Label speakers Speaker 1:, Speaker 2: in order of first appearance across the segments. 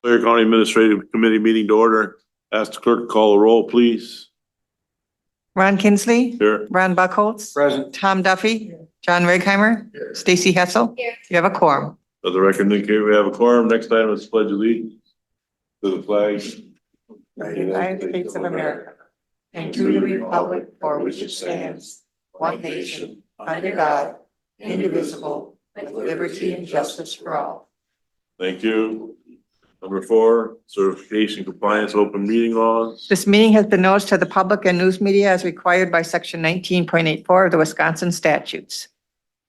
Speaker 1: Sawyer County Administrative Committee meeting to order. Ask the clerk to call the roll, please.
Speaker 2: Ron Kinsley.
Speaker 1: Here.
Speaker 2: Ron Buckholz.
Speaker 1: Present.
Speaker 2: Tom Duffy. John Righeimer. Stacy Hessel.
Speaker 3: Here.
Speaker 2: You have a quorum.
Speaker 1: For the record, indicate we have a quorum. Next item is pledge allegiance to the flag.
Speaker 2: United States of America, and to the republic for which it stands, one nation, under God, indivisible, with liberty and justice for all.
Speaker 1: Thank you. Number 4, certification compliance open meeting laws.
Speaker 2: This meeting has been noticed to the public and news media as required by section 19.84 of the Wisconsin statutes.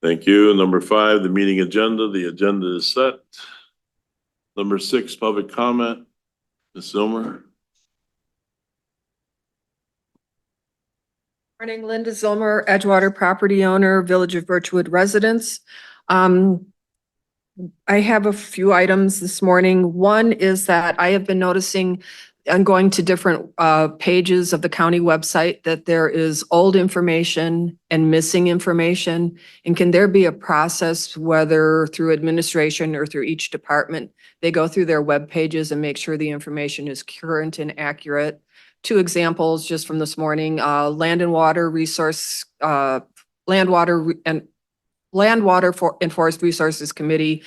Speaker 1: Thank you. Number 5, the meeting agenda. The agenda is set. Number 6, public comment. Ms. Zilmer.
Speaker 4: Morning, Linda Zilmer, Edgewater property owner, Village of Birchwood residents. I have a few items this morning. One is that I have been noticing, I'm going to different pages of the county website, that there is old information and missing information. And can there be a process, whether through administration or through each department, they go through their web pages and make sure the information is current and accurate? 2 examples just from this morning, Land and Water Resource, Land, Water and Forest Resources Committee.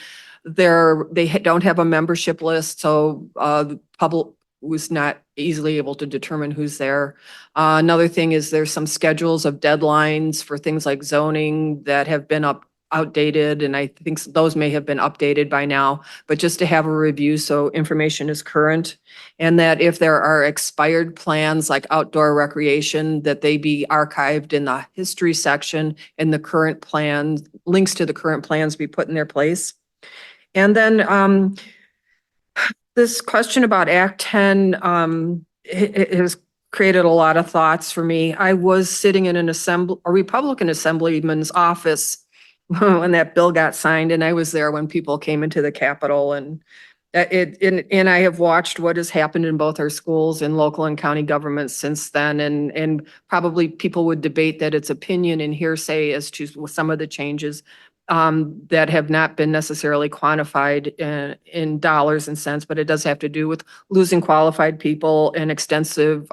Speaker 4: They don't have a membership list, so the public was not easily able to determine who's there. Another thing is there's some schedules of deadlines for things like zoning that have been outdated, and I think those may have been updated by now, but just to have a review so information is current. And that if there are expired plans like outdoor recreation, that they be archived in the history section and the current plans, links to the current plans be put in their place. And then this question about Act 10, it has created a lot of thoughts for me. I was sitting in a Republican assemblyman's office when that bill got signed, and I was there when people came into the Capitol, and I have watched what has happened in both our schools and local and county governments since then, and probably people would debate that it's opinion and hearsay as to some of the changes that have not been necessarily quantified in dollars and cents, but it does have to do with losing qualified people and extensive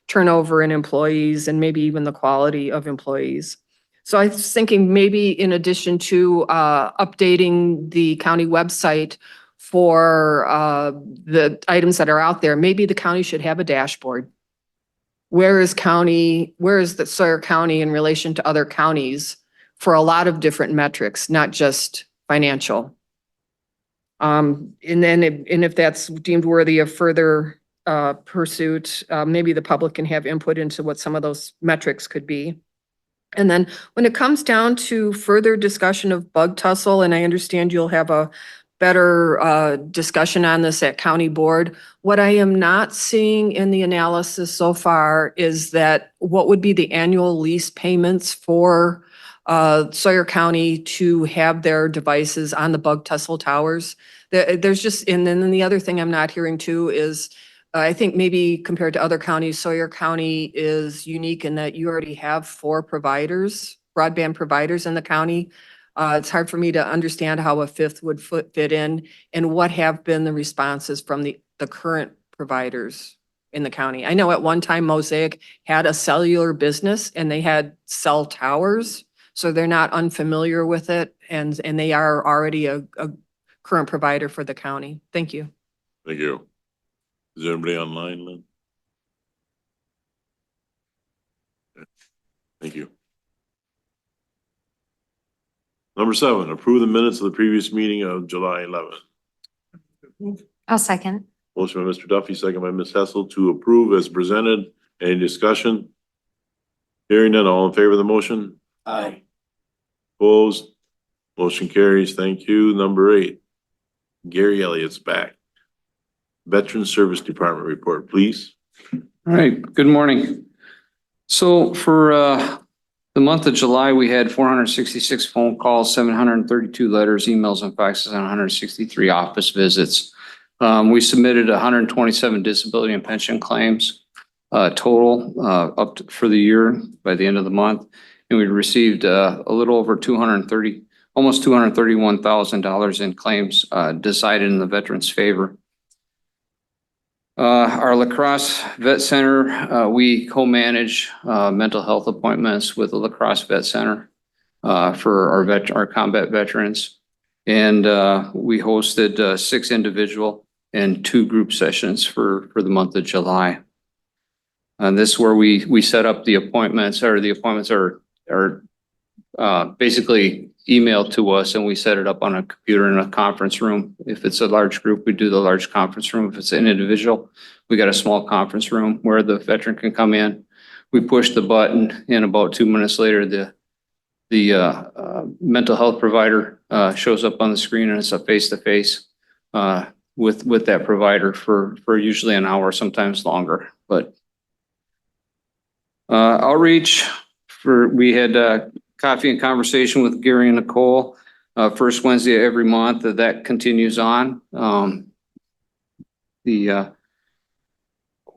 Speaker 4: turnover in employees and maybe even the quality of employees. So I was thinking maybe in addition to updating the county website for the items that are out there, maybe the county should have a dashboard. Where is the Sawyer County in relation to other counties for a lot of different metrics, not just financial? And if that's deemed worthy of further pursuit, maybe the public can have input into what some of those metrics could be. And then when it comes down to further discussion of bug tussle, and I understand you'll have a better discussion on this at county board, what I am not seeing in the analysis so far is that what would be the annual lease payments for Sawyer County to have their devices on the bug tussle towers. There's just, and then the other thing I'm not hearing too is I think maybe compared to other counties, Sawyer County is unique in that you already have 4 providers, broadband providers in the county. It's hard for me to understand how a 5th would fit in, and what have been the responses from the current providers in the county. I know at one time Mosaic had a cellular business and they had cell towers, so they're not unfamiliar with it, and they are already a current provider for the county. Thank you.
Speaker 1: Thank you. Is there anybody online, Lynn? Thank you. Number 7, approve the minutes of the previous meeting of July 11th.
Speaker 3: I'll second.
Speaker 1: Motion by Mr. Duffy, second by Ms. Hessel to approve as presented. Any discussion? Hearing none, all in favor of the motion?
Speaker 5: Aye.
Speaker 1: Opposed? Motion carries. Thank you. Number 8, Gary Elliott's back. Veteran Service Department report, please.
Speaker 5: All right, good morning. So for the month of July, we had 466 phone calls, 732 letters, emails, and faxes, and 163 office visits. We submitted 127 disability and pension claims total for the year by the end of the month. And we received a little over almost $231,000 in claims decided in the veterans' favor. Our La Crosse Vet Center, we co-manage mental health appointments with the La Crosse Vet Center for our combat veterans. And we hosted 6 individual and 2 group sessions for the month of July. And this is where we set up the appointments, or the appointments are basically emailed to us, and we set it up on a computer in a conference room. If it's a large group, we do the large conference room. If it's an individual, we got a small conference room where the veteran can come in. We push the button, and about 2 minutes later, the mental health provider shows up on the screen, and it's a face-to-face with that provider for usually an hour, sometimes longer. But outreach we had coffee and conversation with Gary and Nicole, first Wednesday of every month. That continues on. Where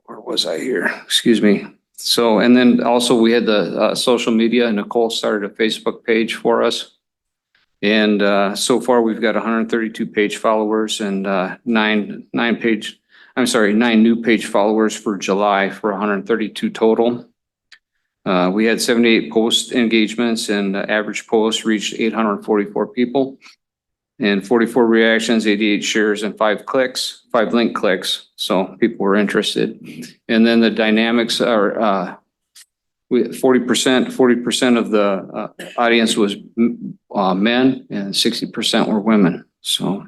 Speaker 5: was I here? Excuse me. So, and then also we had the social media. Nicole started a Facebook page for us. And so far we've got 132 page followers and 9 new page followers for July for 132 total. We had 78 post engagements, and the average post reached 844 people, and 44 reactions, 88 shares, and 5 link clicks. So people were interested. And then the dynamics are 40% of the audience was men, and 60% were women. So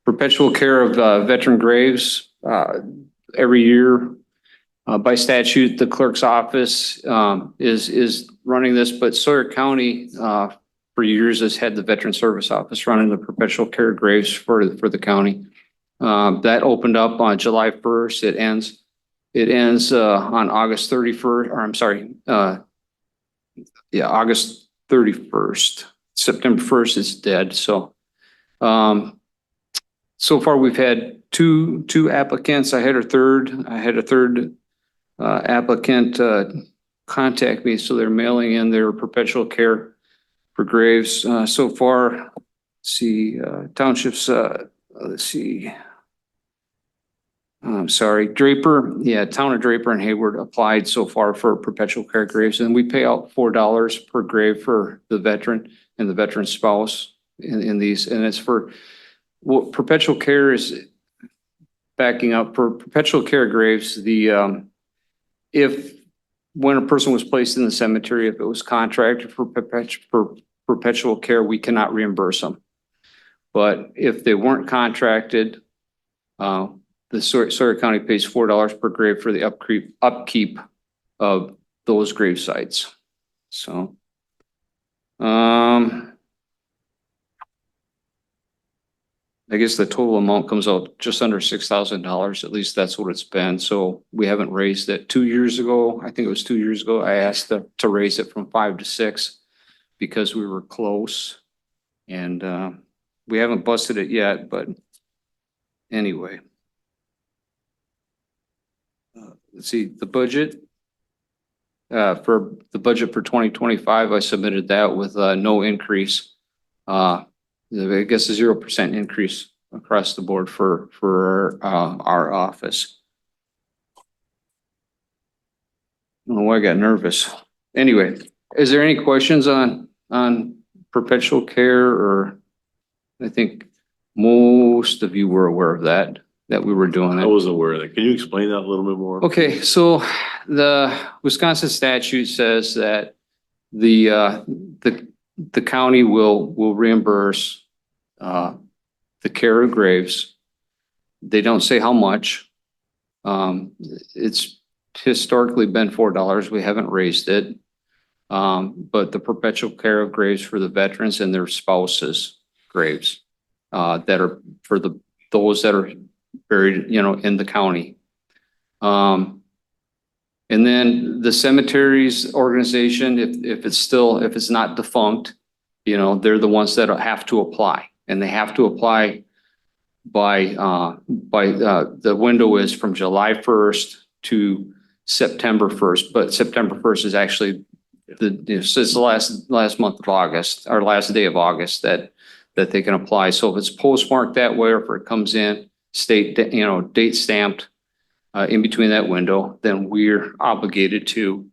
Speaker 5: perpetual care of veteran graves every year. By statute, the clerk's office is running this, but Sawyer County for years has had the Veteran Service Office running the perpetual care graves for the county. That opened up on July 1st. It ends on August 31st, or I'm sorry, August 31st. September 1st is dead. So so far we've had two applicants. I had a third applicant contact me, so they're mailing in their perpetual care for graves. So far, let's see, townships, let's see. I'm sorry, Draper, town of Draper and Hayward applied so far for perpetual care graves, and we pay out $4 per grave for the veteran and the veteran's spouse in these, and it's for what perpetual care is. Backing up, for perpetual care graves, if when a person was placed in the cemetery, if it was contracted for perpetual care, we cannot reimburse them. But if they weren't contracted, the Sawyer County pays $4 per grave for the upkeep of those grave sites. So, I guess the total amount comes out just under $6,000. At least that's what it's been. So we haven't raised it. 2 years ago, I think it was 2 years ago, I asked to raise it from 5 to 6 because we were close, and we haven't busted it yet. But anyway, let's see the budget. For the budget for 2025, I submitted that with no increase. I guess a 0% increase across the board for our office. I don't know why I got nervous. Anyway, is there any questions on perpetual care? Or I think most of you were aware of that we were doing
Speaker 1: I
Speaker 5: it.
Speaker 1: wasn't aware of that. Can you explain that a little bit more?
Speaker 5: Okay, so the Wisconsin statute says that the county will reimburse the care of graves. They don't say how much. It's historically been $4. We haven't raised it. But the perpetual care of graves for the veterans and their spouses' graves that are for those that are buried, in the county. And then the cemeteries organization, if it's not defunct, they're the ones that have to apply, and they have to apply by the window is from July 1st to September 1st, but September 1st is actually so it's the last month of August, or last day of August that they can apply. So if it's postmarked that way, or if it comes in date stamped in between that window, then we're obligated to,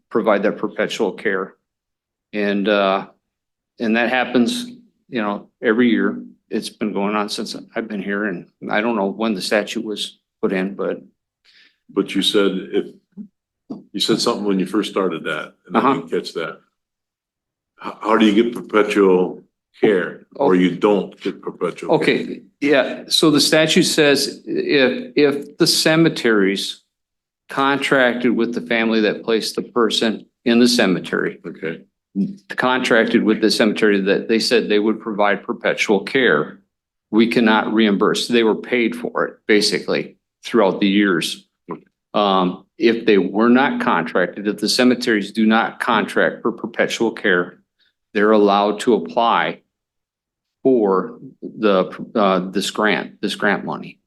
Speaker 5: provide that perpetual care. And that happens, every year. It's been going on since I've been here, and I don't know when the statute was put in, but
Speaker 1: But you said you said something when you first started that, and I didn't catch that. How do you get perpetual care or you don't get perpetual? care?
Speaker 5: okay, yeah. So the statute says if the cemeteries contracted with the family that placed the person in the cemetery,
Speaker 1: Okay,
Speaker 5: contracted with the cemetery that they said they would provide perpetual care, we cannot reimburse. They were paid for it basically throughout the years. If they were not contracted, if the cemeteries do not contract for perpetual care, they're allowed to apply for this grant money.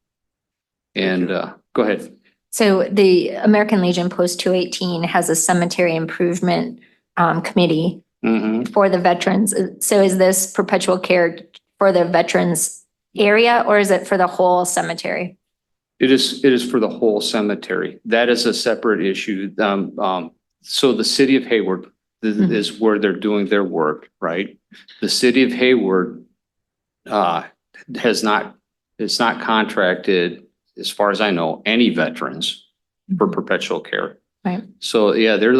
Speaker 5: And go ahead.
Speaker 3: So the American Legion Post 218 has a cemetery improvement committee
Speaker 5: Mhm.
Speaker 3: for the veterans. So is this perpetual care for the veterans area or is it for the whole cemetery?
Speaker 5: It is for the whole cemetery. That is a separate issue. So the city of Hayward is where they're doing their work, right? The city of Hayward it's not contracted, as far as I know, any veterans for perpetual care.
Speaker 3: Right.
Speaker 5: So yeah, they're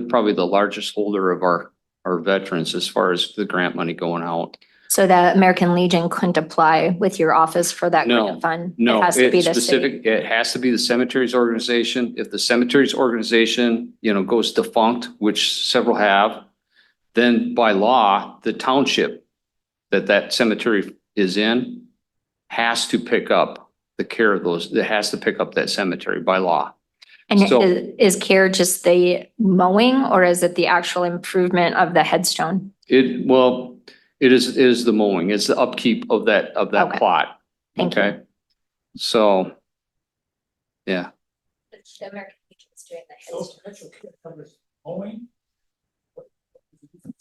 Speaker 5: probably the largest holder of our veterans as far as the grant money going out.
Speaker 3: So the American Legion couldn't apply with your office for that
Speaker 5: No,
Speaker 3: grant fund?
Speaker 5: No,
Speaker 3: It has to be
Speaker 5: it's
Speaker 3: the
Speaker 5: specific,
Speaker 3: city.
Speaker 5: it has to be the cemetery's organization. If the cemetery's organization, goes defunct, which several have, then by law, the township that cemetery is in has to pick up the care of those, it has to pick up that cemetery by law.
Speaker 3: And
Speaker 5: so-
Speaker 3: is care just the mowing or is it the actual improvement of the headstone?
Speaker 5: It is the mowing, it's the upkeep of that
Speaker 3: Okay.
Speaker 5: plot.
Speaker 3: Thank you.
Speaker 5: Okay. So, yeah.
Speaker 3: The American Legion's doing the headstone.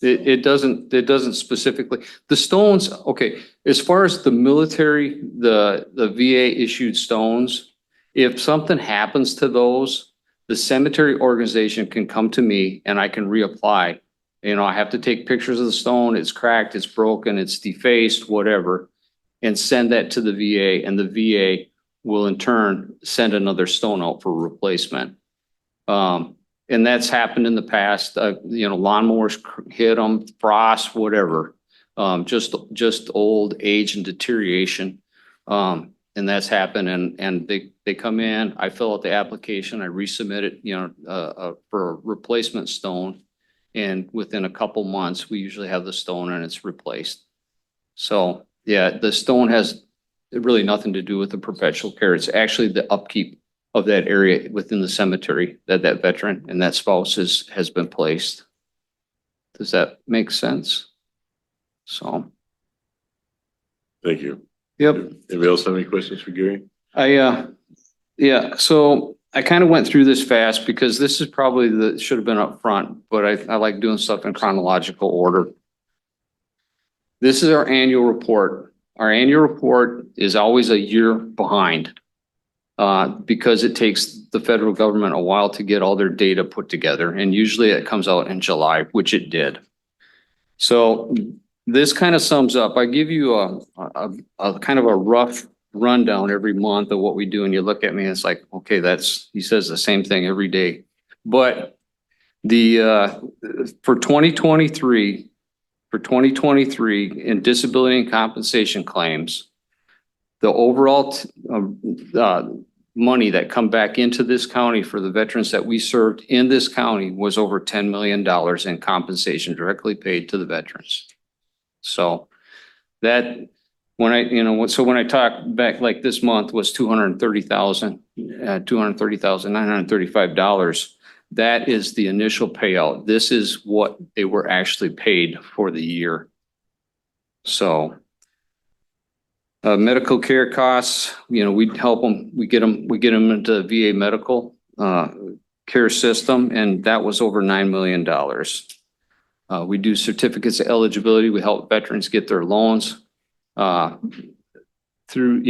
Speaker 5: It doesn't specifically, the stones, okay, as far as the military, the VA issued stones, if something happens to those, the cemetery organization can come to me and I can reapply. I have to take pictures of the stone, it's cracked, it's broken, it's defaced, whatever, and send that to the VA, and the VA will in turn send another stone out for replacement. And that's happened in the past, lawnmowers hit them, frost, whatever, just old age and deterioration. And that's happened and they come in, I fill out the application, I resubmit it, for a replacement stone. And within a couple months, we usually have the stone and it's replaced. So yeah, the stone has really nothing to do with the perpetual care. It's actually the upkeep of that area within the cemetery that veteran and that spouse has been placed. Does that make sense? So,
Speaker 1: thank you.
Speaker 5: yep.
Speaker 1: Anybody else have any questions for Gary?
Speaker 5: Yeah, so I kind of went through this fast because this is probably should have been up front, but I like doing stuff in chronological order. This is our annual report. Our annual report is always a year behind. Because it takes the federal government a while to get all their data put together, and usually it comes out in July, which it did. So this kind of sums up. I give you a kind of a rough rundown every month of what we do, and you look at me and it's like, okay, he says the same thing every day. But for 2023 in disability and compensation claims, the overall money that come back into this county for the veterans that we served in this county was over $10 million in compensation directly paid to the veterans. So that when I talk back, like this month was $230,935. That is the initial payout. This is what they were actually paid for the year. So medical care costs, we help them, we get them into VA medical care system, and that was over $9 million. We do certificates of eligibility. We help veterans get their loans. through,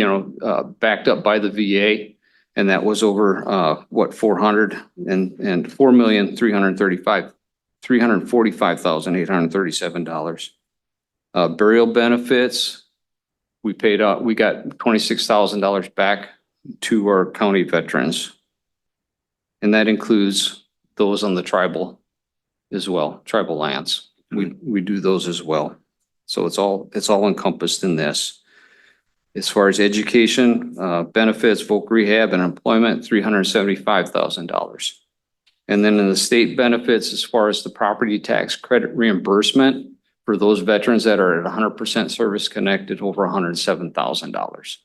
Speaker 5: backed up by the VA. And that was over, $345,837. Burial benefits, we paid out, we got $26,000 back to our county veterans. And that includes those on the tribal as well, tribal lands. We do those as well. So it's all encompassed in this. As far as education, benefits, voc rehab and employment, $375,000. And then in the state benefits, as far as the property tax credit reimbursement for those veterans that are at 100% service connected, over $107,000.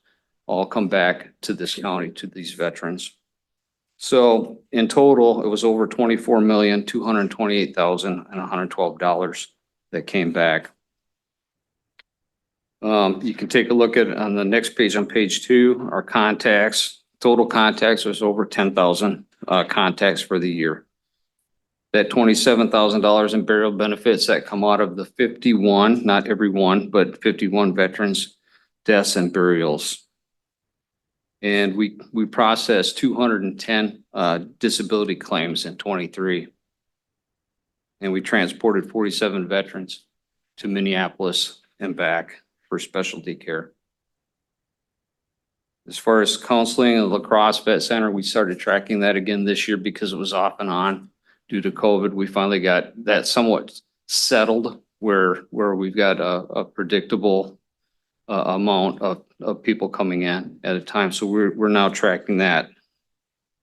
Speaker 5: All come back to this county, to these veterans. So in total, it was over $24,228,112 that came back. You can take a look at on the next page, on page 2, our contacts. Total contacts was over 10,000 contacts for the year. That $27,000 in burial benefits that come out of the 51, not every one, but 51 veterans deaths and burials. And we processed 210 disability claims in 23. And we transported 47 veterans to Minneapolis and back for specialty care. As far as counseling and La Crosse Vet Center, we started tracking that again this year because it was off and on due to COVID. We finally got that somewhat settled where we've got a predictable amount of people coming in at a time. So we're now tracking that.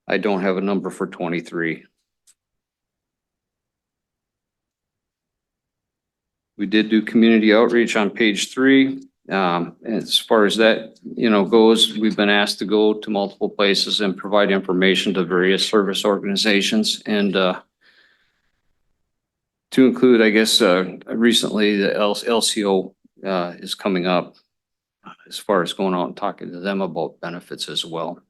Speaker 5: I don't have a number for 23. We did do community outreach on page 3. As far as that, goes, we've been asked to go to multiple places and provide information to various service organizations and to include, I guess, recently the LCO is coming up as far as going out and talking to them about benefits as well.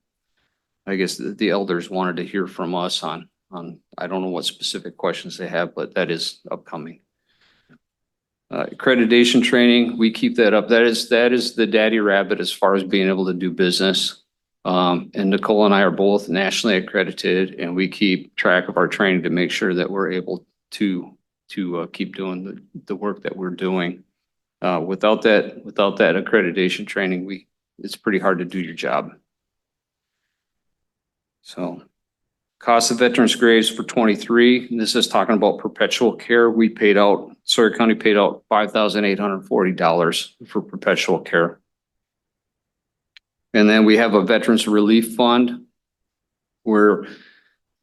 Speaker 5: I guess the elders wanted to hear from us on I don't know what specific questions they have, but that is upcoming. Accreditation training, we keep that up. That is the daddy rabbit as far as being able to do business. And Nicole and I are both nationally accredited, and we keep track of our training to make sure that we're able to keep doing the work that we're doing. Without that accreditation training, it's pretty hard to do your job. So cost of veterans graves for 23. This is talking about perpetual care. Sawyer County paid out $5,840 for perpetual care. And then we have a veterans relief fund where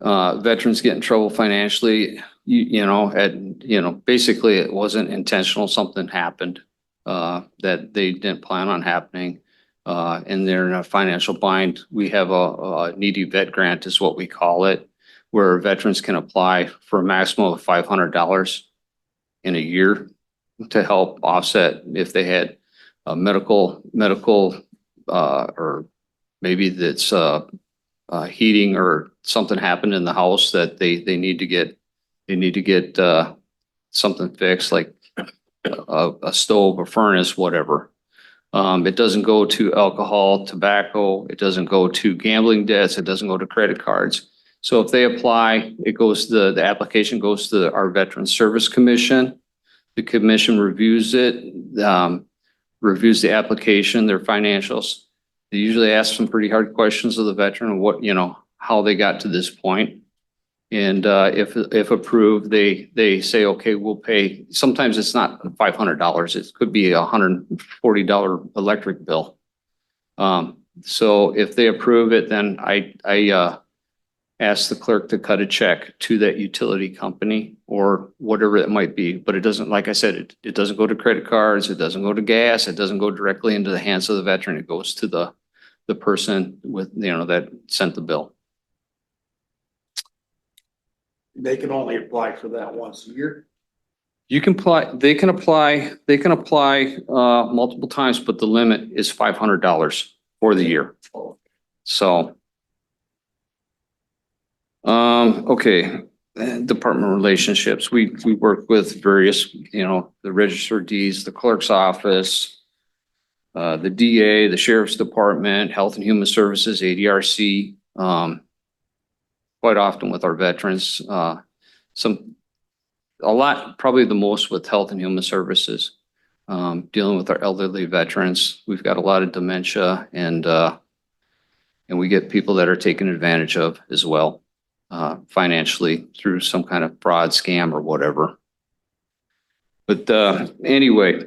Speaker 5: veterans get in trouble financially. Basically it wasn't intentional. Something happened that they didn't plan on happening. And they're in a financial bind. We have a needy vet grant is what we call it, where veterans can apply for a maximum of $500 in a year to help offset if they had a medical, or maybe that's heating or something happened in the house that they need to get something fixed, like a stove, a furnace, whatever. It doesn't go to alcohol, tobacco. It doesn't go to gambling debts. It doesn't go to credit cards. So if they apply, the application goes to our Veterans Service Commission. The commission reviews it, reviews the application, their financials. They usually ask some pretty hard questions of the veteran, how they got to this point. And if approved, they say, okay, we'll pay. Sometimes it's not $500. It could be a $140 electric bill. So if they approve it, then I ask the clerk to cut a check to that utility company or whatever it might be. But it doesn't, like I said, it doesn't go to credit cards. It doesn't go to gas. It doesn't go directly into the hands of the veteran. It goes to the person with, that sent the bill.
Speaker 6: They can only apply for that once a year.
Speaker 5: They can apply multiple times, but the limit is $500 for the year. So, okay, department relationships. We work with various, the register of deeds, the clerk's office, the DA, the Sheriff's Department, Health and Human Services, ADRC, quite often with our veterans, a lot, probably the most with Health and Human Services, dealing with our elderly veterans. We've got a lot of dementia and we get people that are taken advantage of as well, financially through some kind of fraud, scam or whatever. But anyway,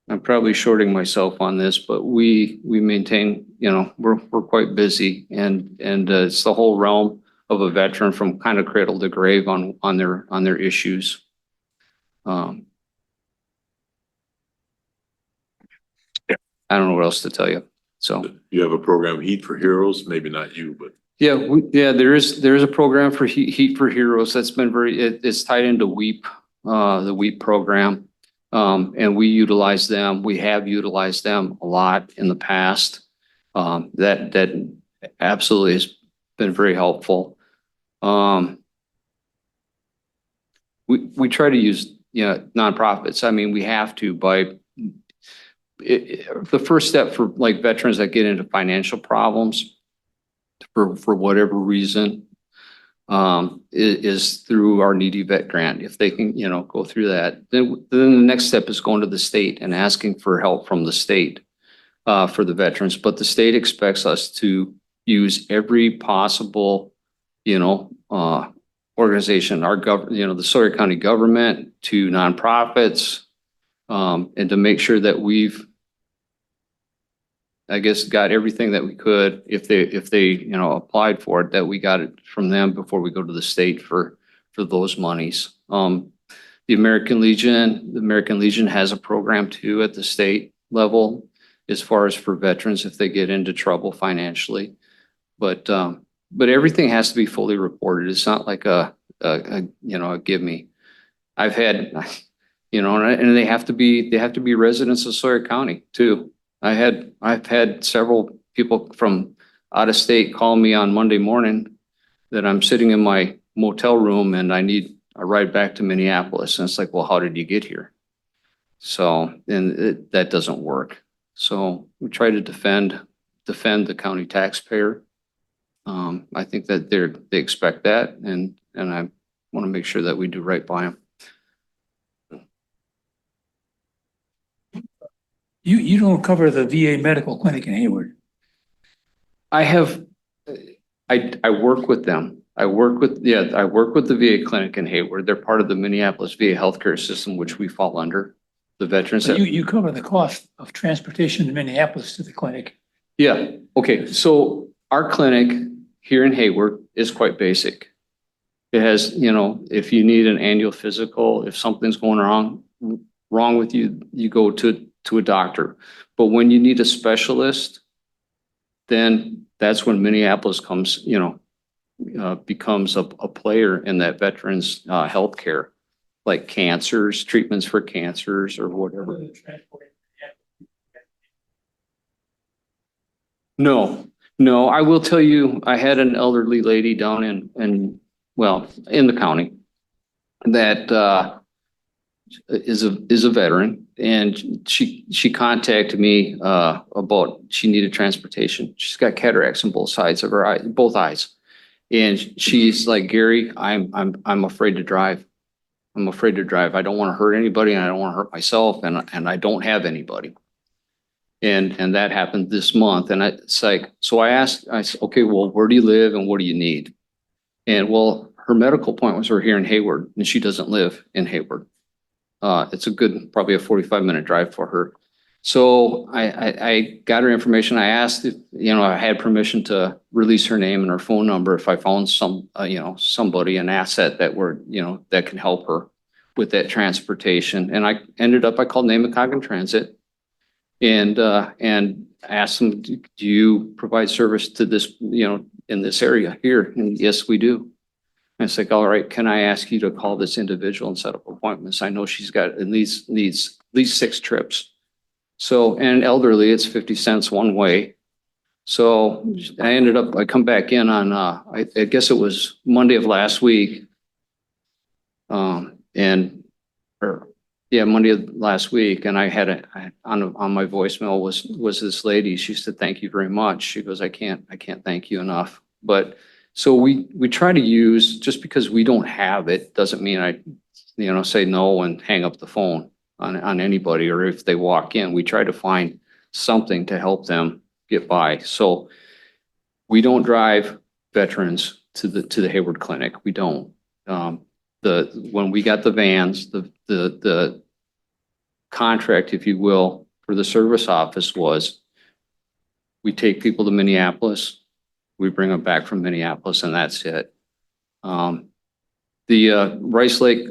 Speaker 5: I'm probably shorting myself on this, but we maintain, we're quite busy and it's the whole realm of a veteran from kind of cradle to grave on their issues. I don't know what else to tell you. So
Speaker 1: You have a program, Heat for Heroes, maybe not you, but
Speaker 5: yeah, there is a program for Heat for Heroes that's been it's tied into WEEP, the WEEP program. And we utilize them. We have utilized them a lot in the past. That absolutely has been very helpful. We try to use, nonprofits. I mean, we have to the first step for like veterans that get into financial problems for whatever reason, is through our Needy Vet Grant. If they can, go through that, then the next step is going to the state and asking for help from the state for the veterans. But the state expects us to use every possible, organization, the Sawyer County government to nonprofits, and to make sure that we've, I guess, got everything that we could, if they applied for it, that we got it from them before we go to the state for those monies. The American Legion has a program too at the state level as far as for veterans if they get into trouble financially. But everything has to be fully reported. It's not like a give me. I've had, and they have to be residents of Sawyer County too. I've had several people from out of state call me on Monday morning that I'm sitting in my motel room and I need a ride back to Minneapolis. And it's like, well, how did you get here? So, and that doesn't work. So we try to defend the county taxpayer. I think that they expect that, and I want to make sure that we do right by them.
Speaker 7: You don't cover the VA medical clinic in Hayward.
Speaker 5: I work with them. I work with the VA clinic in Hayward. They're part of the Minneapolis VA healthcare system, which we fall under. The veterans.
Speaker 7: So you cover the cost of transportation to Minneapolis to the clinic.
Speaker 5: Yeah. Okay. So our clinic here in Hayward is quite basic. It has, if you need an annual physical, if something's going wrong with you, you go to a doctor. But when you need a specialist, then that's when Minneapolis comes, becomes a player in that veterans healthcare, like cancers, treatments for cancers or whatever. No, I will tell you, I had an elderly lady down in the county that is a veteran, and she contacted me about she needed transportation. She's got cataracts in both sides of her eye, both eyes. And she's like, Gary, I'm afraid to drive. I'm afraid to drive. I don't want to hurt anybody and I don't want to hurt myself, and I don't have anybody. And that happened this month. And it's like, so I said, okay, well, where do you live and what do you need? And well, her medical appointments were here in Hayward, and she doesn't live in Hayward. It's probably a 45-minute drive for her. So I got her information. I asked if, I had permission to release her name and her phone number if I found somebody, an asset that can help her with that transportation. And I called Namaquaga Transit and asked them, do you provide service to this, in this area here? And yes, we do. And it's like, all right, can I ask you to call this individual and set up appointments? I know she's got needs at least 6 trips. So, and elderly, it's 50 cents one way. So I come back in on, I guess it was Monday of last week. Yeah, Monday of last week, and I had on my voicemail was this lady. She said, "Thank you very much." She goes, I can't thank you enough." But so we try to use, just because we don't have it, doesn't mean I, say no and hang up the phone on anybody, or if they walk in, we try to find something to help them get by. So we don't drive veterans to the Hayward Clinic. We don't. When we got the vans, the contract, if you will, for the service office was, we take people to Minneapolis, we bring them back from Minneapolis, and that's it. The Rice Lake,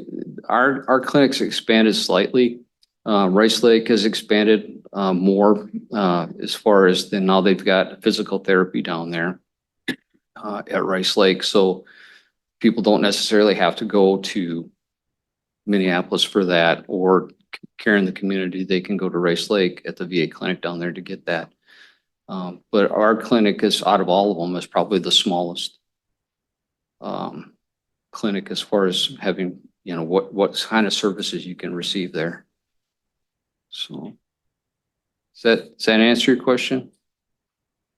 Speaker 5: our clinic's expanded slightly. Rice Lake has expanded more as far as now they've got physical therapy down there at Rice Lake. So people don't necessarily have to go to Minneapolis for that, or care in the community. They can go to Rice Lake at the VA clinic down there to get that. But our clinic is, out of all of them, is probably the smallest clinic as far as having, what kind of services you can receive there. So does that answer your question?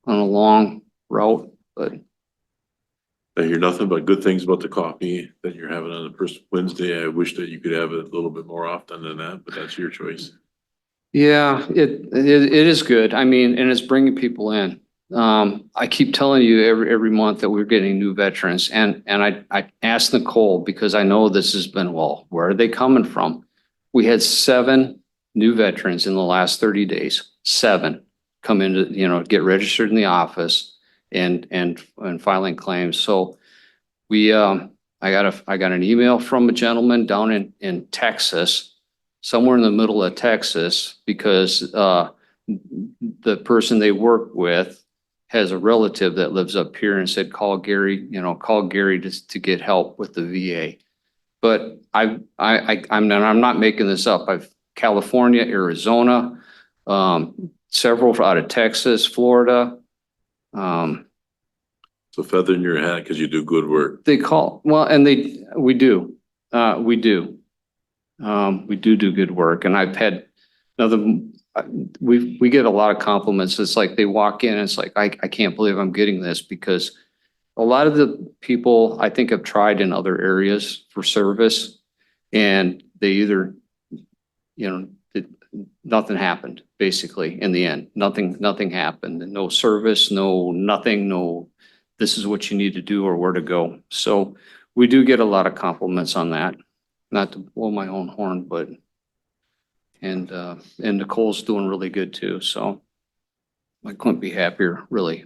Speaker 5: On a long route, but
Speaker 1: I hear nothing but good things about the coffee that you're having on the first Wednesday. I wish that you could have it a little bit more often than that, but that's your choice.
Speaker 5: yeah, it is good. I mean, and it's bringing people in. I keep telling you every month that we're getting new veterans, and I asked Nicole, because I know this has been, well, where are they coming from? We had 7 new veterans in the last 30 days, 7 come in to, get registered in the office and filing claims. So we, I got an email from a gentleman down in Texas, somewhere in the middle of Texas, because the person they work with has a relative that lives up here, and said, call Gary to get help with the VA. But I'm not making this up. I've California, Arizona, several out of Texas, Florida.
Speaker 1: So feather in your hat because you do good work.
Speaker 5: They call, well, and we do do good work. And I've had we get a lot of compliments. It's like they walk in and it's like, I can't believe I'm getting this, because a lot of the people I think have tried in other areas for service, and they either, nothing happened basically in the end. Nothing happened. No service, nothing, this is what you need to do or where to go. So we do get a lot of compliments on that. Not to blow my own horn, but and Nicole's doing really good too. So I couldn't be happier, really.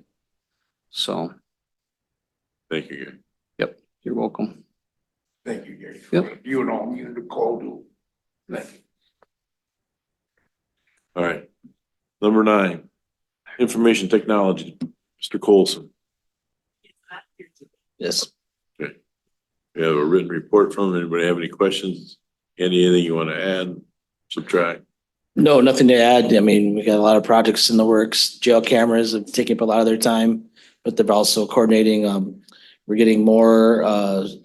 Speaker 5: So
Speaker 1: Thank you, Gary.
Speaker 5: yep, you're welcome.
Speaker 6: Thank you, Gary.
Speaker 5: Yep.
Speaker 6: You and all, you and Nicole do. Thank you.
Speaker 1: All right. Number 9, information technology, Mr. Colson.
Speaker 8: Yes.
Speaker 1: Okay. We have a written report from him. Anybody have any questions? Anything you want to add, subtract?
Speaker 8: No, nothing to add. I mean, we got a lot of projects in the works. Jail cameras have taken up a lot of their time, but they're also coordinating. We're getting more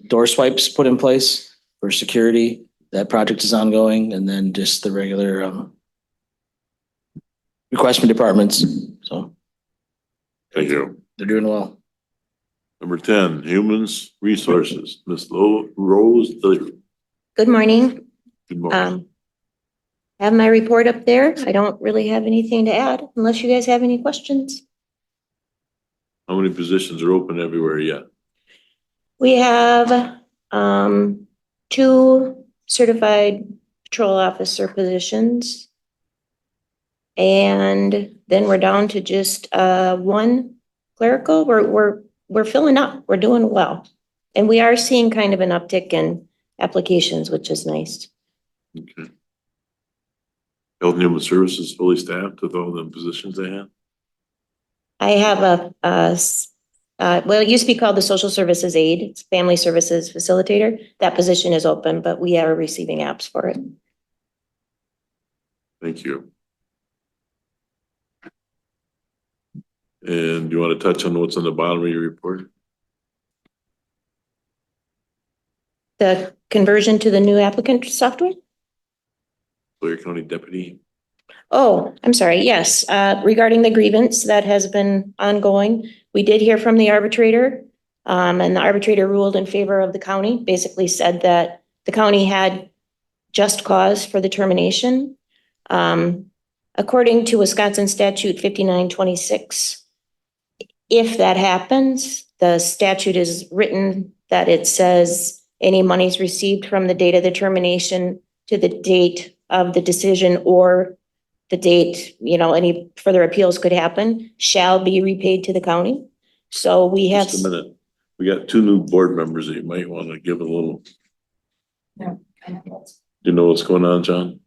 Speaker 8: door swipes put in place for security. That project is ongoing, and then just the regular request from departments. So
Speaker 1: Thank you.
Speaker 8: they're doing well.
Speaker 1: Number 10, humans resources, Ms. Rose.
Speaker 2: Good morning.
Speaker 1: Good morning.
Speaker 2: Have my report up there. I don't really have anything to add unless you guys have any questions.
Speaker 1: How many positions are open everywhere yet?
Speaker 2: We have 2 certified patrol officer positions. And then we're down to just 1 clerical. We're filling up. We're doing well. And we are seeing kind of an uptick in applications, which is nice.
Speaker 1: Okay. Health and Human Services fully staffed with all the positions they have?
Speaker 2: I have well, it used to be called the Social Services Aide. It's Family Services Facilitator. That position is open, but we are receiving apps for it.
Speaker 1: Thank you. And do you want to touch on what's on the bottom of your report?
Speaker 2: The conversion to the new applicant software?
Speaker 1: Sawyer County Deputy.
Speaker 9: Oh, I'm sorry. Yes, regarding the grievance that has been ongoing, we did hear from the arbitrator. And the arbitrator ruled in favor of the county, basically said that the county had just cause for the termination. According to Wisconsin statute 5926, if that happens, the statute is written that it says any monies received from the date of the termination to the date of the decision or the date, any further appeals could happen, shall be repaid to the county. So we have.
Speaker 1: Just a minute. We got two new board members that you might want to give a little. Do you know what's going on, John?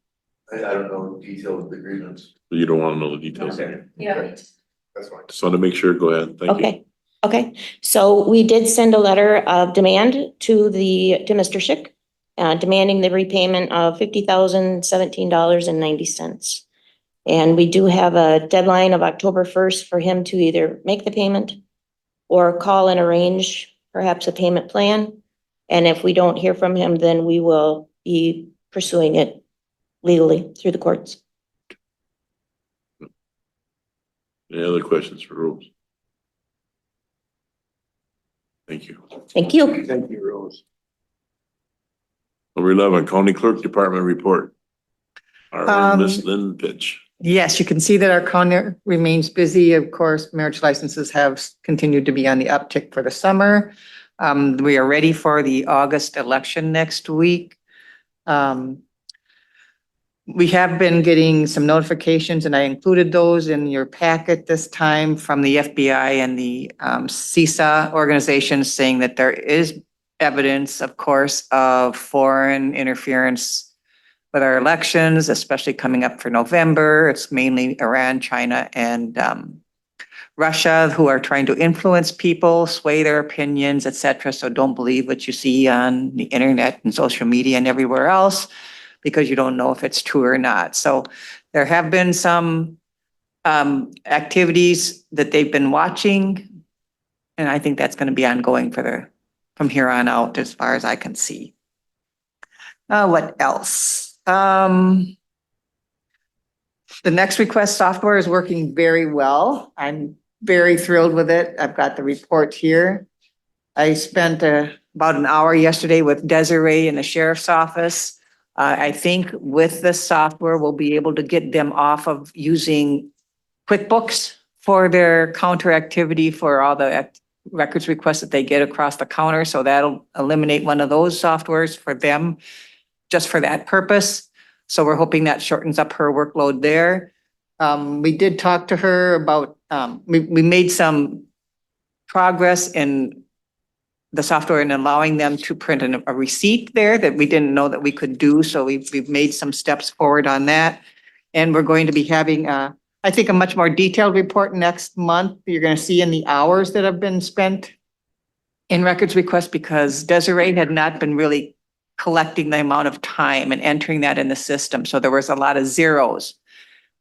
Speaker 10: I don't know the details of the grievance.
Speaker 1: You don't want to know the details.
Speaker 9: Yeah.
Speaker 10: That's fine.
Speaker 1: Just want to make sure. Go ahead. Thank you.
Speaker 9: Okay. So we did send a letter of demand to Mr. Schick, demanding the repayment of $50,017.90. And we do have a deadline of October 1st for him to either make the payment or call and arrange perhaps a payment plan. And if we don't hear from him, then we will be pursuing it legally through the courts.
Speaker 1: Any other questions for Rose? Thank you.
Speaker 9: Thank you.
Speaker 6: Thank you, Rose.
Speaker 1: Number 11, County Clerk Department Report. Our Miss Lynn Pitch.
Speaker 2: Yes, you can see that our county remains busy. Of course, marriage licenses have continued to be on the uptick for the summer. We are ready for the August election next week. We have been getting some notifications, and I included those in your packet this time from the FBI and the CISA organizations saying that there is evidence, of course, of foreign interference with our elections, especially coming up for November. It's mainly Iran, China, and Russia who are trying to influence people, sway their opinions, etc. So don't believe what you see on the internet and social media and everywhere else, because you don't know if it's true or not. So there have been some activities that they've been watching, and I think that's going to be ongoing from here on out, as far as I can see. What else? The Next Request software is working very well. I'm very thrilled with it. I've got the report here. I spent about an hour yesterday with Desiree in the sheriff's office. I think with this software, we'll be able to get them off of using QuickBooks for their counter activity for all the records requests that they get across the counter. So that'll eliminate one of those softwares for them, just for that purpose. So we're hoping that shortens up her workload there. We did talk to her about, we made some progress in the software and allowing them to print a receipt there that we didn't know that we could do. So we've made some steps forward on that. And we're going to be having, I think, a much more detailed report next month. You're going to see in the hours that have been spent in records requests, because Desiree had not been really collecting the amount of time and entering that in the system. So there was a lot of zeros.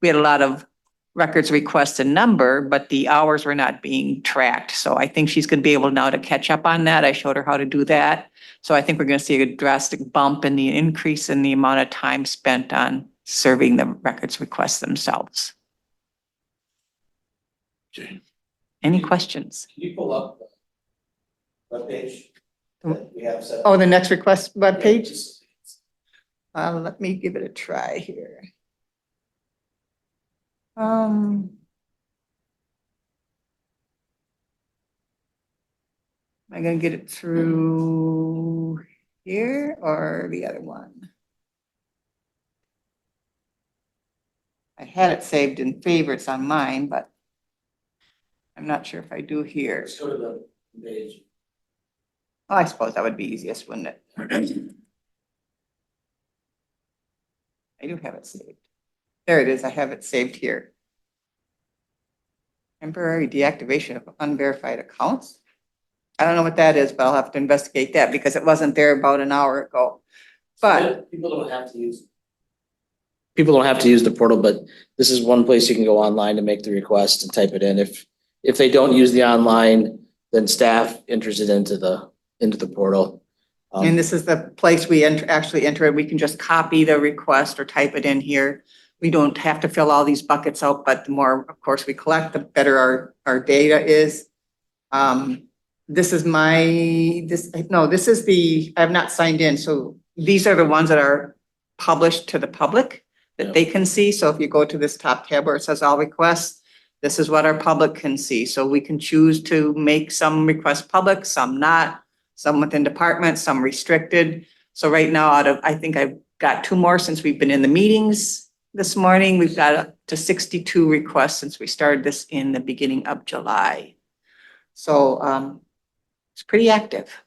Speaker 2: We had a lot of records requests in number, but the hours were not being tracked. So I think she's going to be able now to catch up on that. I showed her how to do that. So I think we're going to see a drastic bump in the increase in the amount of time spent on serving the records requests themselves.
Speaker 1: Okay.
Speaker 2: Any questions?
Speaker 8: Can you pull up the webpage that we have set?
Speaker 2: Oh, the Next Request webpage? Let me give it a try here. Am I gonna get it through here or the other one? I had it saved in favorites on mine, but I'm not sure if I do here.
Speaker 8: Let's go to the page.
Speaker 2: Oh, I suppose that would be easiest, wouldn't it? I do have it saved. There it is. I have it saved here. Temporary deactivation of unverified accounts. I don't know what that is, but I'll have to investigate that because it wasn't there about an hour ago. But
Speaker 8: People don't have to use the portal, but this is one place you can go online to make the request and type it in. If they don't use the online, then staff enters it into the portal.
Speaker 2: And this is the place we actually enter it. We can just copy the request or type it in here. We don't have to fill all these buckets out, but the more, of course, we collect, the better our data is. This is I have not signed in, so these are the ones that are published to the public that they can see. So if you go to this top tab where it says all requests, this is what our public can see. So we can choose to make some requests public, some not, some within departments, some restricted. So right now I think I've got 2 more since we've been in the meetings this morning. We've got up to 62 requests since we started this in the beginning of July. So it's pretty active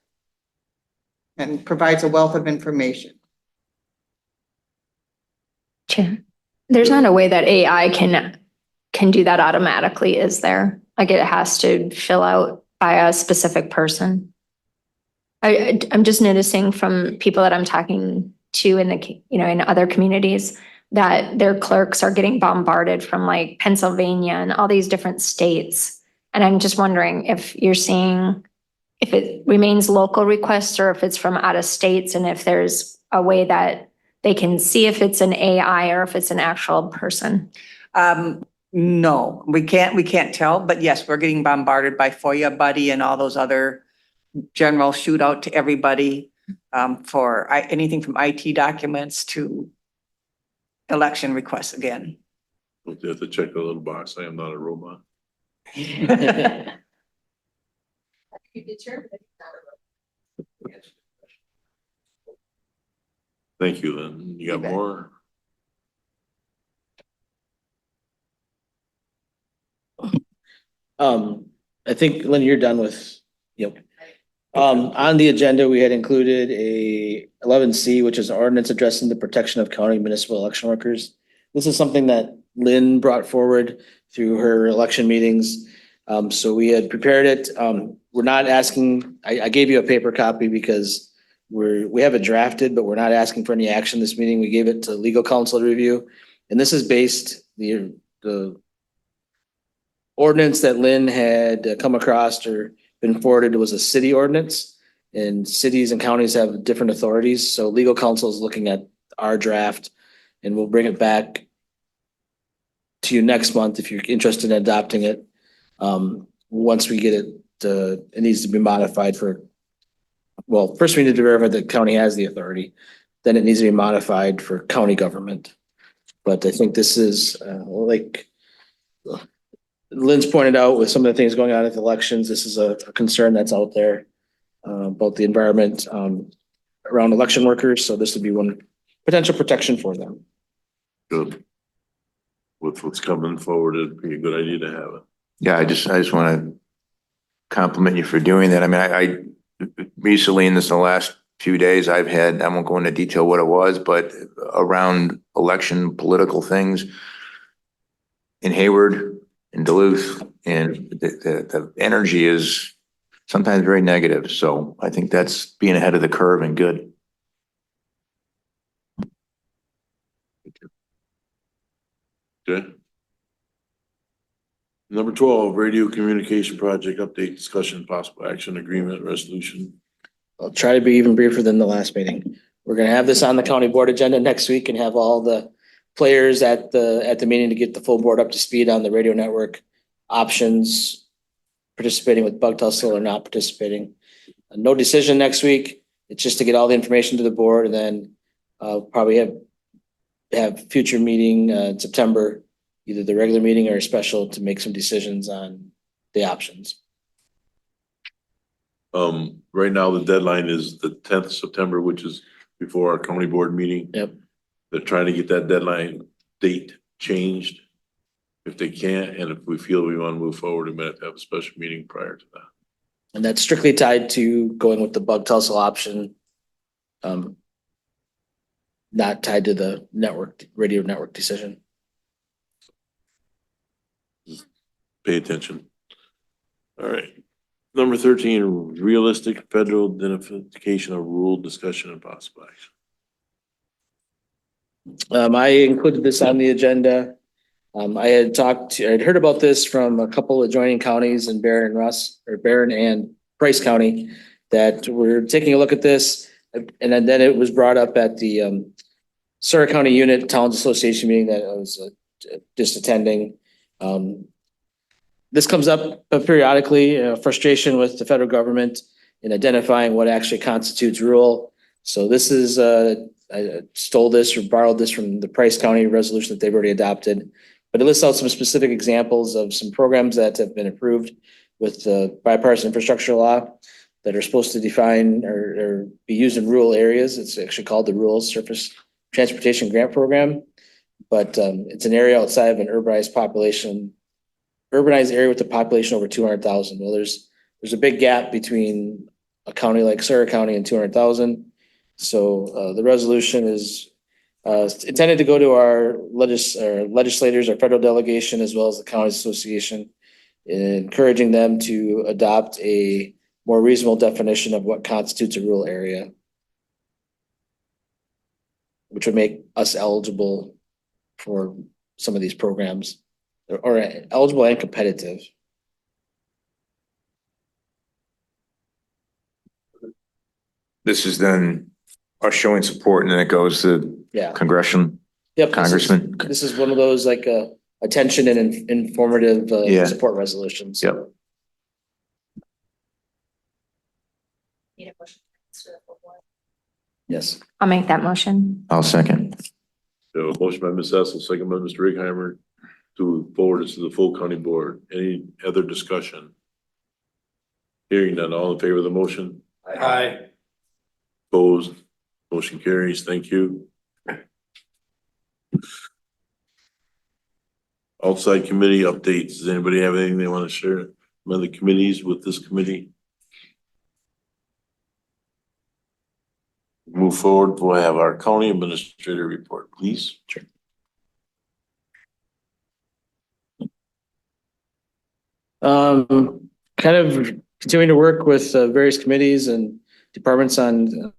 Speaker 2: and provides a wealth of information.
Speaker 3: Chair, there's not a way that AI can do that automatically, is there? Like it has to fill out by a specific person? I'm just noticing from people that I'm talking to in in other communities that their clerks are getting bombarded from like Pennsylvania and all these different states. And I'm just wondering if you're seeing if it remains local requests or if it's from out of states, and if there's a way that they can see if it's an AI or if it's an actual person.
Speaker 2: No, we can't tell, but yes, we're getting bombarded by FOIA Buddy and all those other general shootout to everybody for anything from IT documents to election requests again.
Speaker 1: You have to check the little box. I am not a robot. Thank you, Lynn. You got more?
Speaker 8: I think, Lynn, you're done with, on the agenda, we had included a 11C, which is an ordinance addressing the protection of county municipal election workers. This is something that Lynn brought forward through her election meetings. So we had prepared it. We're not asking, I gave you a paper copy because we have it drafted, but we're not asking for any action this meeting. We gave it to legal counsel to review. And this is based, the ordinance that Lynn had come across or been forwarded was a city ordinance, and cities and counties have different authorities. So legal counsel is looking at our draft, and we'll bring it back to you next month if you're interested in adopting it. Once we get it, it needs to be modified first we need to verify that the county has the authority. Then it needs to be modified for county government. But I think this is like Lynn's pointed out, with some of the things going on at the elections, this is a concern that's out there about the environment around election workers. So this would be one potential protection for them.
Speaker 1: Good. With what's coming forward, it'd be a good idea to have it.
Speaker 10: Yeah, I just want to compliment you for doing that. I mean, I recently in the last few days, I won't go into detail what it was, but around election political things in Hayward, in Duluth, and the energy is sometimes very negative. So I think that's being ahead of the curve and good.
Speaker 1: Okay. Number 12, radio communication project update, discussion, possible action, agreement, resolution.
Speaker 8: I'll try to be even briefer than the last meeting. We're gonna have this on the county board agenda next week and have all the players at the meeting to get the full board up to speed on the radio network options, participating with Bug Tussle or not participating. No decision next week. It's just to get all the information to the board, and then probably have future meeting in September, either the regular meeting or a special, to make some decisions on the options.
Speaker 1: Right now, the deadline is the 10th of September, which is before our county board meeting.
Speaker 8: Yep.
Speaker 1: They're trying to get that deadline date changed if they can't, and if we feel we want to move forward, we might have to have a special meeting prior to that.
Speaker 8: And that's strictly tied to going with the Bug Tussle option. Not tied to the radio network decision.
Speaker 1: Pay attention. All right. Number 13, realistic federal identification of rule discussion and possible action.
Speaker 8: I included this on the agenda. I had heard about this from a couple adjoining counties in Barron and Price County, that we're taking a look at this. and then it was brought up at the Surrey County Unit Towns Association meeting that I was just attending. This comes up periodically, frustration with the federal government in identifying what actually constitutes rural. So this is, I stole this or borrowed this from the Price County resolution that they've already adopted. But it lists out some specific examples of some programs that have been approved with the bipartisan infrastructure law that are supposed to define or be used in rural areas. It's actually called the Rural Surface Transportation Grant Program. But it's an area outside of an urbanized area with a population over 200,000. Well, there's a big gap between a county like Surrey County and 200,000. So the resolution is intended to go to our legislators, our federal delegation, as well as the county association, encouraging them to adopt a more reasonable definition of what constitutes a rural area, which would make us eligible for some of these programs, or eligible and competitive.
Speaker 10: This is then us showing support and then it goes to
Speaker 8: Yeah.
Speaker 10: congression,
Speaker 8: Yep.
Speaker 10: congressman.
Speaker 8: This is one of those like attention and informative
Speaker 10: Yeah.
Speaker 8: support resolutions.
Speaker 10: Yep.
Speaker 8: Yes.
Speaker 3: I'll make that motion.
Speaker 10: I'll second.
Speaker 1: So motion by Ms. Ethel, second by Mr. Righeimer to forward this to the full county board. Any other discussion? Hearing none, all in favor of the motion?
Speaker 6: Aye.
Speaker 1: Opposed? Motion carries. Thank you. Outside committee updates. Does anybody have anything they want to share from other committees with this committee? Move forward. We'll have our county administrator report, please.
Speaker 8: Sure. Kind of continuing to work with various committees and departments on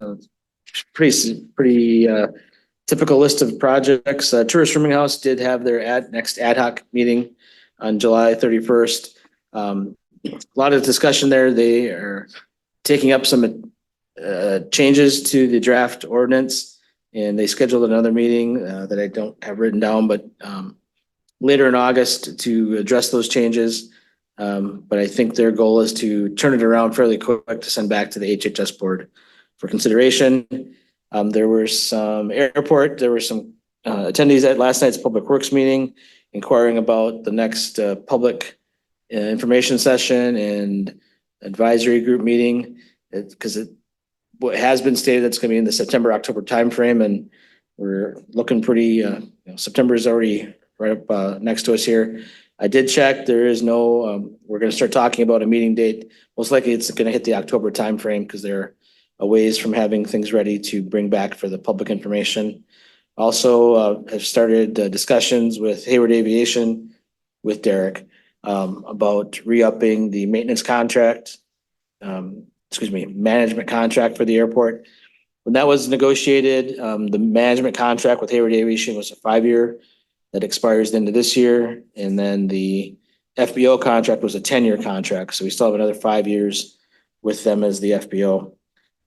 Speaker 8: pretty typical list of projects. Tourist Rooming House did have their next ad hoc meeting on July 31st. A lot of discussion there. They are taking up some changes to the draft ordinance, and they scheduled another meeting that I don't have written down, but later in August to address those changes. But I think their goal is to turn it around fairly quick to send back to the HHS board for consideration. There were some attendees at last night's Public Works meeting inquiring about the next public information session and advisory group meeting. What has been stated that's going to be in the September-October timeframe, and we're looking pretty, September is already right up next to us here. I did check, there is no, we're going to start talking about a meeting date. Most likely it's going to hit the October timeframe because they're a ways from having things ready to bring back for the public information. Also have started discussions with Hayward Aviation with Derek about re-upping the maintenance contract, management contract for the airport. When that was negotiated, the management contract with Hayward Aviation was a 5-year that expires the end of this year. And then the FBO contract was a 10-year contract. So we still have another 5 years with them as the FBO.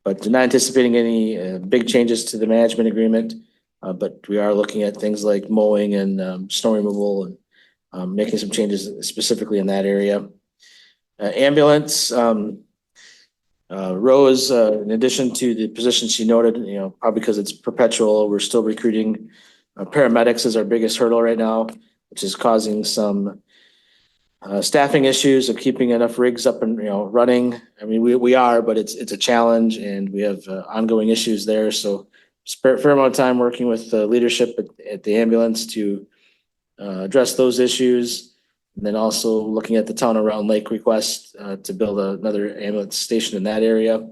Speaker 8: But not anticipating any big changes to the management agreement. But we are looking at things like mowing and snow removal and making some changes specifically in that area. Ambulance, Rose, in addition to the position she noted, probably because it's perpetual, we're still recruiting paramedics is our biggest hurdle right now, which is causing some staffing issues of keeping enough rigs up and running. I mean, we are, but it's a challenge, and we have ongoing issues there. So, fair amount of time working with the leadership at the ambulance to address those issues, and then also looking at the town around Lake request to build another ambulance station in that area.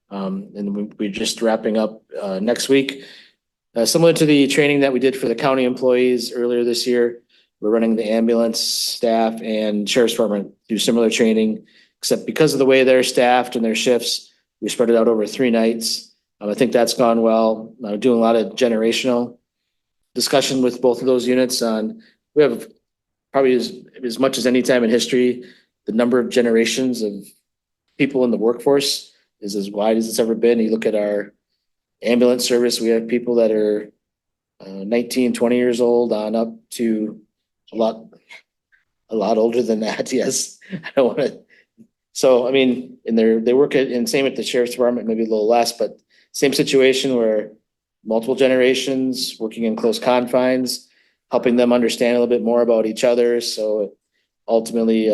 Speaker 8: And we're just wrapping up next week. Similar to the training that we did for the county employees earlier this year, we're running the ambulance staff and sheriff's department do similar training, except because of the way they're staffed and their shifts, we spread it out over 3 nights. I think that's gone well. Doing a lot of generational discussion with both of those units on, we have probably as much as any time in history, the number of generations of people in the workforce is as wide as it's ever been. You look at our ambulance service, we have people that are 19, 20 years old on up to a lot older than that, yes. I don't want to, so, I mean, and they work at, and same at the sheriff's department, maybe a little less, but same situation where multiple generations working in close confines, helping them understand a little bit more about each other, so it ultimately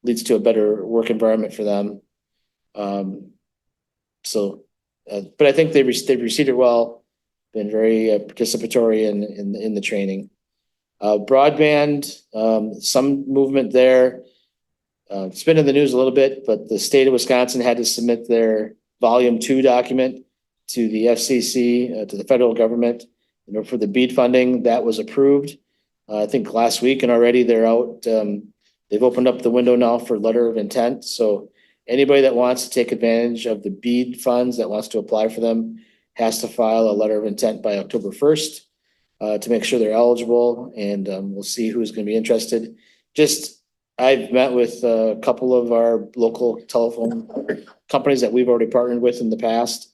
Speaker 8: leads to a better work environment for them. But I think they've received it well, been very participatory in the training. Broadband, some movement there. It's been in the news a little bit, but the state of Wisconsin had to submit their volume 2 document to the FCC, to the federal government, for the BEAD funding. That was approved, I think last week, and already they're out. They've opened up the window now for letter of intent. So anybody that wants to take advantage of the BEAD funds, that wants to apply for them, has to file a letter of intent by October 1st to make sure they're eligible, and we'll see who's going to be interested. I've met with a couple of our local telephone companies that we've already partnered with in the past.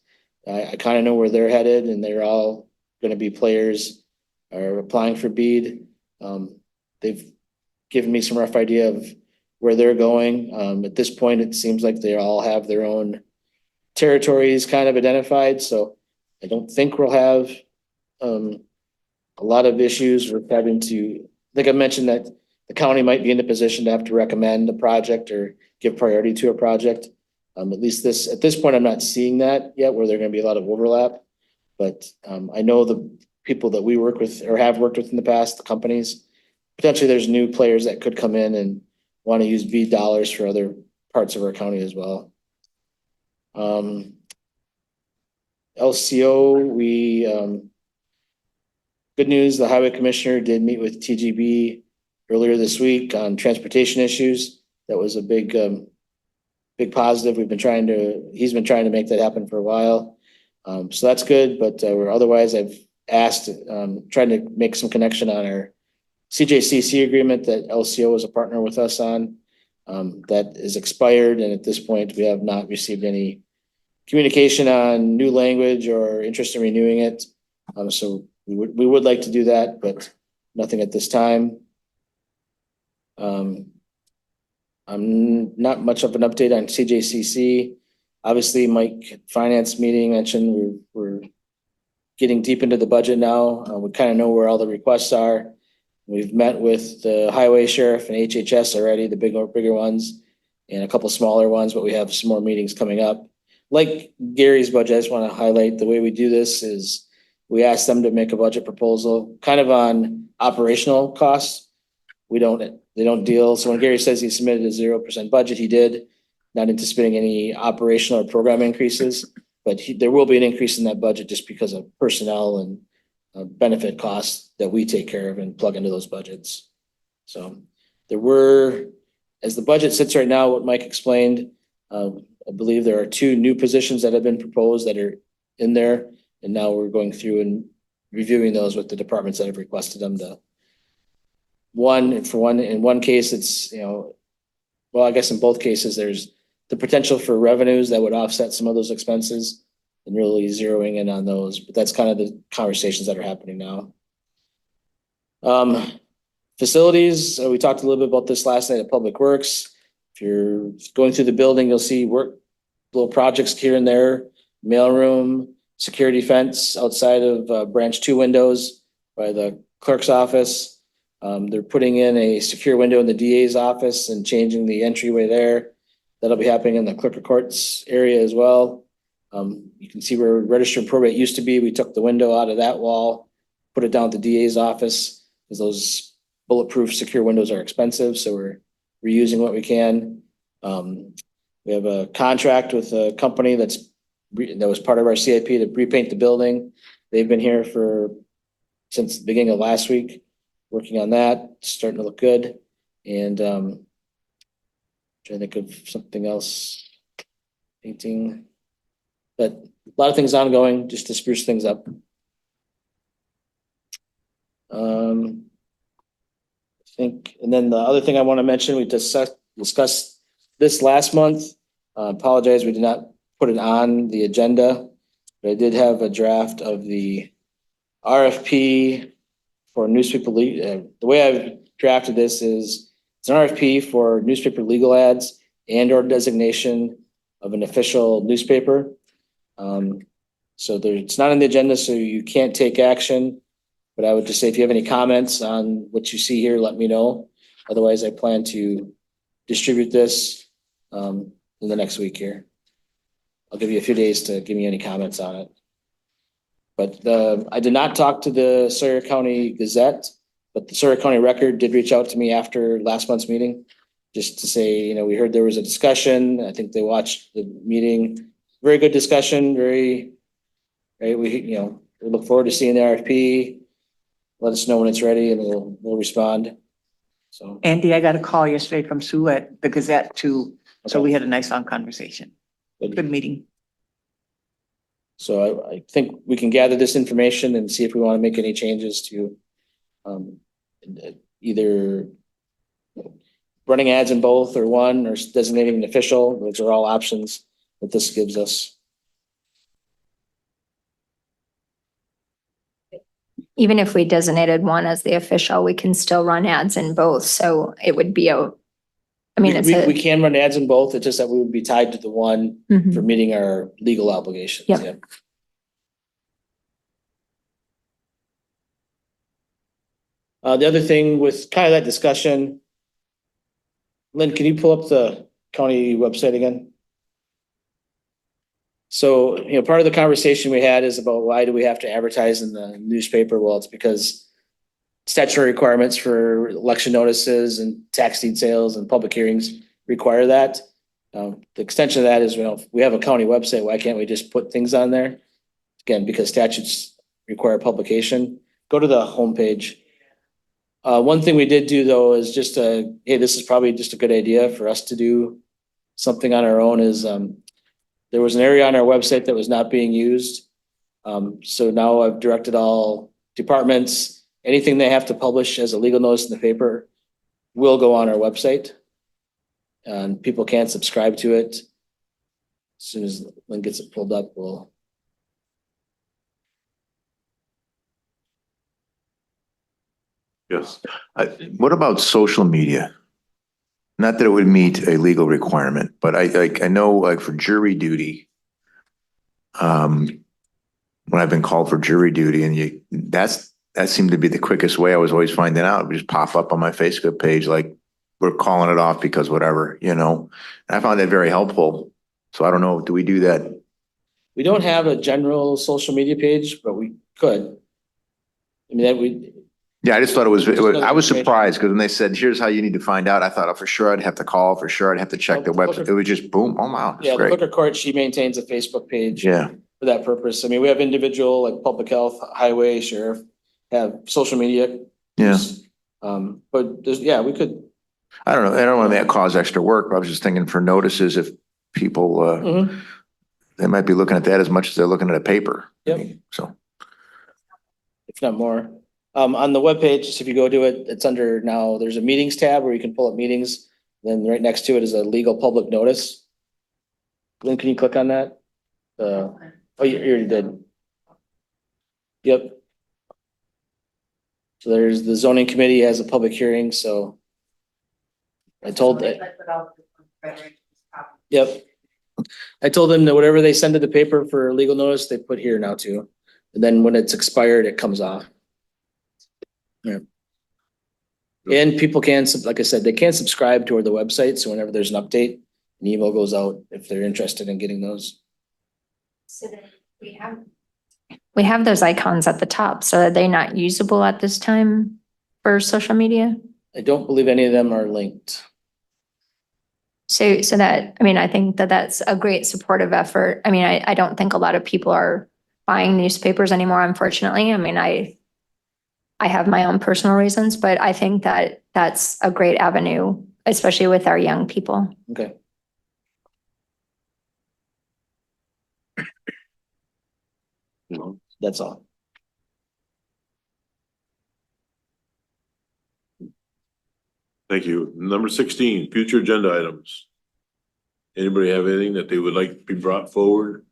Speaker 8: I kind of know where they're headed, and they're all going to be players are applying for BEAD. They've given me some rough idea of where they're going. At this point, it seems like they all have their own territories kind of identified. So I don't think we'll have a lot of issues with having to, I think I mentioned that the county might be in a position to have to recommend a project or give priority to a project. At least at this point, I'm not seeing that yet, where there are going to be a lot of overlap. But I know the people that we work with or have worked with in the past, the companies, potentially there's new players that could come in and want to use BEAD dollars for other parts of our county as well. LCO, good news, the highway commissioner did meet with TGB earlier this week on transportation issues. That was a big positive. He's been trying to make that happen for a while. So that's good, but otherwise I've asked, trying to make some connection on our CJCC agreement that LCO is a partner with us on. That is expired, and at this point we have not received any communication on new language or interest in renewing it. So we would like to do that, but nothing at this time. I'm not much of an update on CJCC. Obviously, Mike, finance meeting mentioned we're getting deep into the budget now. We kind of know where all the requests are. We've met with the highway sheriff and HHS already, the bigger ones, and a couple smaller ones, but we have some more meetings coming up. Like Gary's budget, I just want to highlight the way we do this is we ask them to make a budget proposal kind of on operational costs. They don't deal. So when Gary says he submitted a 0% budget, he did, not anticipating any operational or program increases, but there will be an increase in that budget just because of personnel and benefit costs that we take care of and plug into those budgets. So as the budget sits right now, what Mike explained, I believe there are 2 new positions that have been proposed that are in there. And now we're going through and reviewing those with the departments that have requested them to. In one case, it's, well, I guess in both cases, there's the potential for revenues that would offset some of those expenses and really zeroing in on those. But that's kind of the conversations that are happening now. Facilities, we talked a little bit about this last night at Public Works. If you're going through the building, you'll see little projects here and there, mailroom, security fence outside of branch 2 windows by the clerk's office. They're putting in a secure window in the DA's office and changing the entryway there. That'll be happening in the clerk of courts area as well. You can see where register and probate used to be. We took the window out of that wall, put it down at the DA's office, because those bulletproof secure windows are expensive. So we're reusing what we can. We have a contract with a company that was part of our CIP to repaint the building. They've been here since the beginning of last week, working on that, starting to look good. And trying to think of something else, painting, but a lot of things ongoing just to spruce things up. I think, and then the other thing I want to mention, we discussed this last month. Apologize, we did not put it on the agenda. But I did have a draft of the RFP for newspaper the way I've drafted this is it's an RFP for newspaper legal ads and or designation of an official newspaper. So it's not on the agenda, so you can't take action. But I would just say if you have any comments on what you see here, let me know. Otherwise, I plan to distribute this in the next week here. I'll give you a few days to give me any comments on it. But I did not talk to the Sawyer County Gazette, but the Sawyer County Record did reach out to me after last month's meeting. Just to say, you know, we heard there was a discussion. I think they watched the meeting. Very good discussion, right? We look forward to seeing the RFP. Let us know when it's ready and we'll respond. So.
Speaker 2: Andy, I got a call yesterday from Sue at the Gazette too. So we had a nice long conversation. Good meeting.
Speaker 8: So I think we can gather this information and see if we want to make any changes to either running ads in both or one or designating an official. Those are all options that this gives us.
Speaker 3: Even if we designated one as the official, we can still run ads in both. So it would be
Speaker 8: We can run ads in both. It's just that we would be tied to the one
Speaker 3: Mhm.
Speaker 8: for meeting our legal obligations.
Speaker 3: Yep.
Speaker 8: Yeah. The other thing with kind of that discussion, Lynn, can you pull up the county website again? So, part of the conversation we had is about why do we have to advertise in the newspaper? Well, it's because statutory requirements for election notices and tax deed sales and public hearings require that. The extension of that is, we have a county website. Why can't we just put things on there? Again, because statutes require publication. Go to the homepage. One thing we did do though is just hey, this is probably just a good idea for us to do something on our own is there was an area on our website that was not being used. So now I've directed all departments, anything they have to publish as a legal notice in the paper will go on our website. And people can subscribe to it. As soon as Lynn gets it pulled up, we'll.
Speaker 1: Yes.
Speaker 10: What about social media? Not that it would meet a legal requirement, but I know like for jury duty. When I've been called for jury duty and that seemed to be the quickest way I was always finding out. It would just pop up on my Facebook page, like we're calling it off because whatever, and I found that very helpful. So I don't know, do we do that?
Speaker 8: We don't have a general social media page, but we could. I mean,
Speaker 10: Yeah, I just thought I was surprised because when they said, here's how you need to find out, I thought, oh, for sure I'd have to call, for sure I'd have to check the website. It was just boom, oh wow,
Speaker 8: yeah,
Speaker 10: that's
Speaker 8: the
Speaker 10: great.
Speaker 8: clerk of court, she maintains a Facebook page.
Speaker 10: Yeah,
Speaker 8: For that purpose. I mean, we have individual like public health, highway, sheriff, have social media.
Speaker 10: yeah.
Speaker 8: But we could.
Speaker 10: I don't know. I don't want that cause extra work, but I was just thinking for notices, if people, they might be looking at that as much as they're looking at a paper.
Speaker 8: Yep.
Speaker 10: So,
Speaker 8: If not more. On the webpage, just if you go to it, it's under now, there's a meetings tab where you can pull up meetings. Then right next to it is a legal public notice. Lynn, can you click on that? You already did. Yep. So there's the zoning committee has a public hearing, so. I told that. Yep. I told them that whatever they send to the paper for legal notice, they put here now too. And then when it's expired, it comes off. Yeah. And people can, like I said, they can subscribe to the website. So whenever there's an update, an email goes out if they're interested in getting those.
Speaker 3: So then we have those icons at the top. So are they not usable at this time for social media?
Speaker 8: I don't believe any of them are linked.
Speaker 3: So that, I think that's a great supportive effort. I don't think a lot of people are buying newspapers anymore, unfortunately. I have my own personal reasons, but I think that that's a great avenue, especially with our young people.
Speaker 8: Okay. That's all.
Speaker 1: Thank you. Number 16, future agenda items. Anybody have anything that they would like to be brought forward?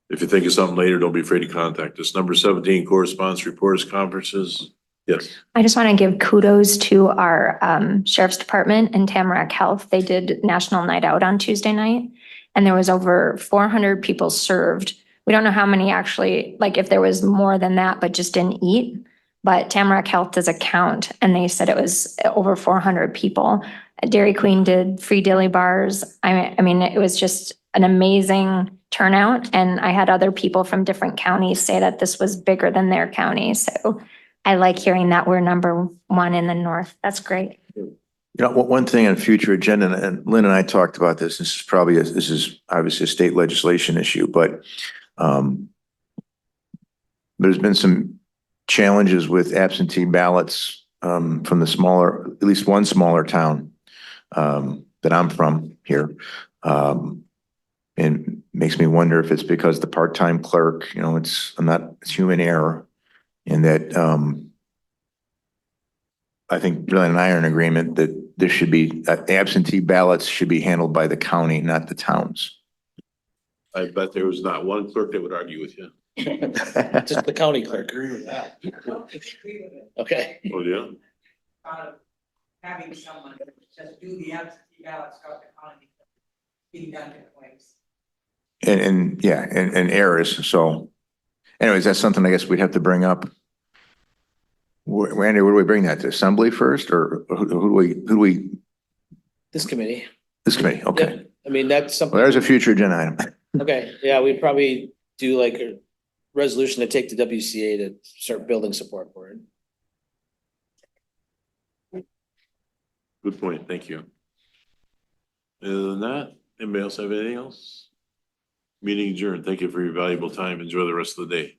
Speaker 1: If you think of something later, don't be afraid to contact us. Number 17, correspondence, reports, conferences. Yes.
Speaker 3: I just want to give kudos to our Sheriff's Department and Tamarack Health. They did National Night Out on Tuesday night, and there was over 400 people served. We don't know how many actually, like if there was more than that, but just didn't eat. But Tamarack Health does a count, and they said it was over 400 people. Dairy Queen did free dilly bars. I mean, it was just an amazing turnout, and I had other people from different counties say that this was bigger than their county. So I like hearing that we're number one in the north. That's great.
Speaker 10: You know, one thing on future agenda, and Lynn and I talked about this, this is obviously a state legislation issue, but there's been some challenges with absentee ballots from the smaller, at least one smaller town that I'm from here. And makes me wonder if it's because the part-time clerk, you know, it's human error. And that I think Bill and I are in agreement that there should be absentee ballots should be handled by the county, not the towns.
Speaker 1: I bet there was not one clerk that would argue with you.
Speaker 8: Just the county clerk.
Speaker 6: Agree with that.
Speaker 8: Okay.
Speaker 1: Oh, yeah?
Speaker 2: Having someone just do the absentee ballots throughout the county, being done different ways.
Speaker 10: And errors. So anyways, that's something I guess we'd have to bring up. Randy, where do we bring that to? Assembly first, or who do we,
Speaker 8: This committee.
Speaker 10: this committee? Okay.
Speaker 8: Yep. I mean, that's
Speaker 10: Well,
Speaker 8: something,
Speaker 10: there's a future agenda item.
Speaker 8: okay, yeah, we'd probably do like a resolution to take to WCA to start building support for it.
Speaker 1: Good point. Thank you. Other than that, anybody else have anything else? Meeting adjourned. Thank you for your valuable time. Enjoy the rest of the day.